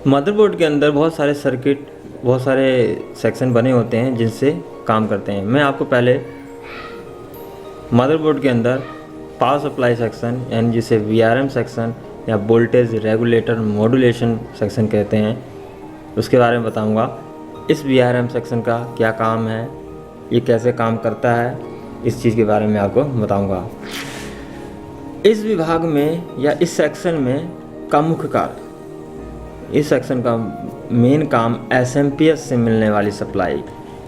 Motherboard के अंदर बहुत सारे सर्किट, बहुत सारे सेक्शन बने होते हैं जिनसे काम करते हैं। मैं आपको पहले मदरबोर्ड के अंदर पावर सप्लाई सेक्शन यानी जिसे VRM सेक्शन या वोल्टेज रेगुलेटर मॉड्यूलेशन सेक्शन कहते हैं उसके बारे में बताऊंगा। इस VRM सेक्शन का क्या काम है, ये कैसे काम करता है, इस चीज़ के बारे में आपको बताऊंगा। इस विभाग में या इस सेक्शन में का मुख्य कार्य, इस सेक्शन का मेन काम SMPS से मिलने वाली सप्लाई,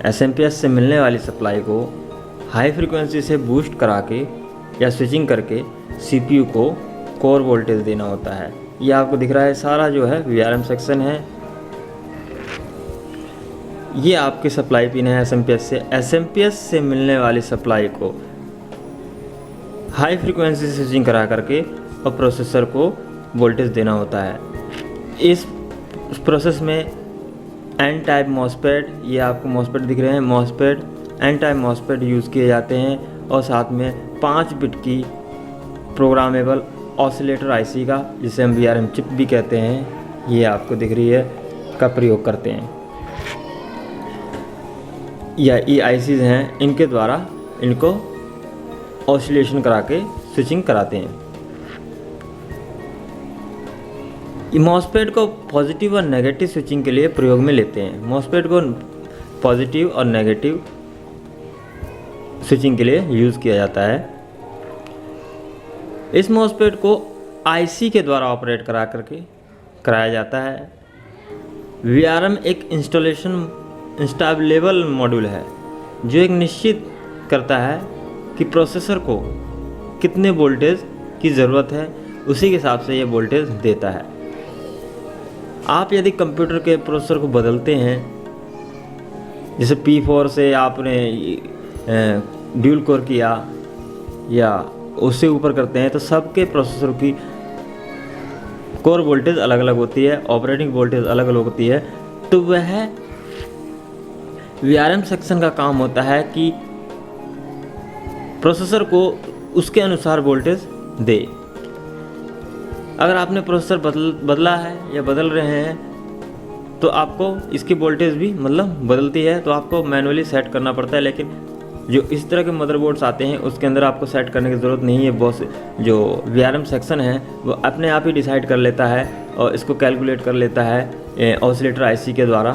SMPS से मिलने वाली सप्लाई को हाई फ्रीक्वेंसी से बूस्ट करा के या स्विचिंग करके CPU को कोर वोल्टेज देना होता है। ये आपको दिख रहा है सारा जो है VRM सेक्शन है। ये आपकी सप्लाई पिन है SMPS से। SMPS से मिलने वाली सप्लाई को हाई फ्रीक्वेंसी से स्विचिंग करा करके और प्रोसेसर को वोल्टेज देना होता है। इस प्रोसेस में N टाइप मॉसफेट, ये आपको मॉसफेट दिख रहे हैं, MOSFET N type MOSFET use किए जाते हैं और साथ में 5 बिट की प्रोग्रामेबल ऑसिलेटर IC का, जिसे हम VRM चिप भी कहते हैं, ये आपको दिख रही है, का प्रयोग करते हैं। या ये ICs हैं, इनके द्वारा इनको ऑसिलेशन करा के स्विचिंग कराते हैं। मॉसफेट को पॉजिटिव और नेगेटिव स्विचिंग के लिए प्रयोग में लेते हैं। मॉसफेट को पॉजिटिव और नेगेटिव स्विचिंग के लिए यूज़ किया जाता है। इस मॉसफेट को IC के द्वारा ऑपरेट कराया जाता है। VRM एक इंस्टेबल मॉड्यूल है जो एक निश्चित करता है कि प्रोसेसर को कितने वोल्टेज की ज़रूरत है, उसी के हिसाब से ये वोल्टेज देता है। आप यदि कंप्यूटर के प्रोसेसर को बदलते हैं, जैसे P4 से आपने ड्यूल कोर किया या उससे ऊपर करते हैं, तो सबके प्रोसेसर की कोर वोल्टेज अलग अलग होती है, ऑपरेटिंग वोल्टेज अलग अलग होती है। तो वह VRM सेक्शन का काम होता है कि प्रोसेसर को उसके अनुसार वोल्टेज दे। अगर आपने प्रोसेसर बदला है या बदल रहे हैं तो आपको इसकी वोल्टेज भी मतलब बदलती है, तो आपको मैनुअली सेट करना पड़ता है। लेकिन जो इस तरह के मदरबोर्ड्स आते हैं उसके अंदर आपको सेट करने की ज़रूरत नहीं है। बॉस जो VRM सेक्शन है वो अपने आप ही डिसाइड कर लेता है और इसको कैलकुलेट कर लेता है ऑसिलेटर IC के द्वारा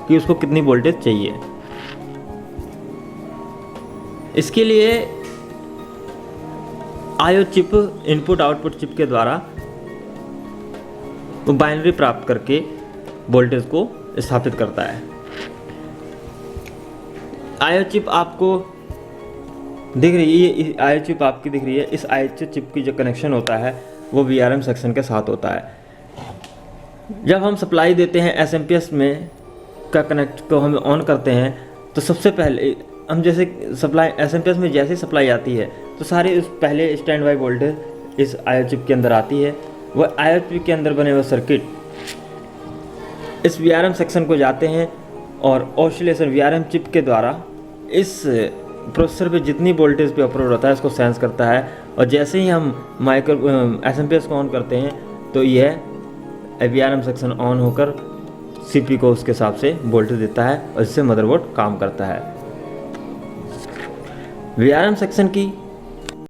कि उसको कितनी वोल्टेज चाहिए। इसके लिए IO chip input output chip के द्वारा वो बाइनरी प्राप्त करके वोल्टेज को स्थापित करता है। IO चिप आपको दिख रही है, ये IO चिप आपकी दिख रही है। इस IO चिप की जो कनेक्शन होता है वो VRM सेक्शन के साथ होता है। जब हम सप्लाई देते हैं SMPS में का कनेक्ट को हम ऑन करते हैं तो सबसे पहले हम जैसे सप्लाई SMPS में जैसे सप्लाई आती है तो सारे उस पहले स्टैंड बाई वोल्टेज इस IO चिप के अंदर आती है। वह IO चिप के अंदर बने हुए सर्किट इस VRM सेक्शन को जाते हैं और ऑसिलेशन VRM चिप के द्वारा इस प्रोसेसर पे जितनी वोल्टेज पे ऑपरेट होता है उसको सेंस करता है। और जैसे ही हम SMPS को ऑन करते हैं तो यह VRM सेक्शन ऑन होकर CPU को उसके हिसाब से वोल्टेज देता है और इससे मदरबोर्ड काम करता है। VRM सेक्शन की